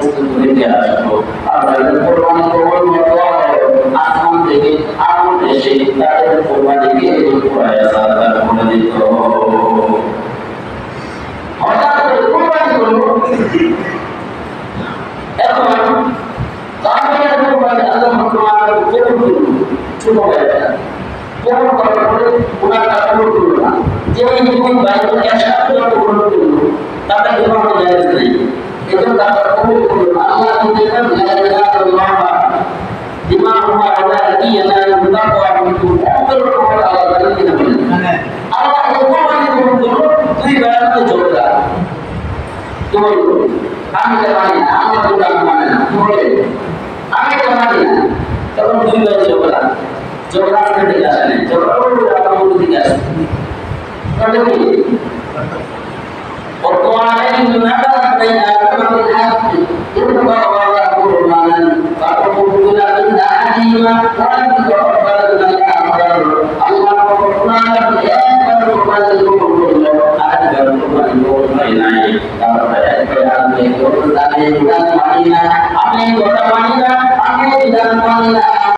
পর্যন্ত রেখে আসবো। আল্লাহ কোরবানি কবুল করতে আসমান থেকে আগুন এসে তাদের কোরবানিকে পুরায় সাদা করে দিত। হঠাৎ করে কোরবানি করলো, এখন তাদের কোরবানি আল্লাহ তাআলা কবুল করলো। ছোট ভাইটা কবুল করার পরে ওনার টাকা কবুল করলো না, যে ওই দুই ভাই একসাথে কবুল করলো তাদের কোনো জায়েজ নেই, এজন্য টাকা কবুল করলো। আল্লাহ বলেন লা ইলাহা ইল্লাল্লাহ বিমা হুয়া আলা ইয়ানা মুতাওয়া মিনকুম আফদাল কওয়াল আলা যালিকা বলেন আল্লাহ এই কোরবানি কবুল করলো। দুই ভাইয়ের ঝগড়া, তো আমি তো মানি না, আমার তো মানে না, বলে আমি তো মানি না, তখন দুই ভাই ঝগড়া থেকে আসে নাই, ঝগড়া করলে আমার দিকে আসে তাহলে কি وقالوا نبأ بين أمر الحق إن الله قرآنا فقبلنا من أحدهما ولم تقبل من الآخر الله قرآنا يأمر بالقرآن أكبر من القرآن أمين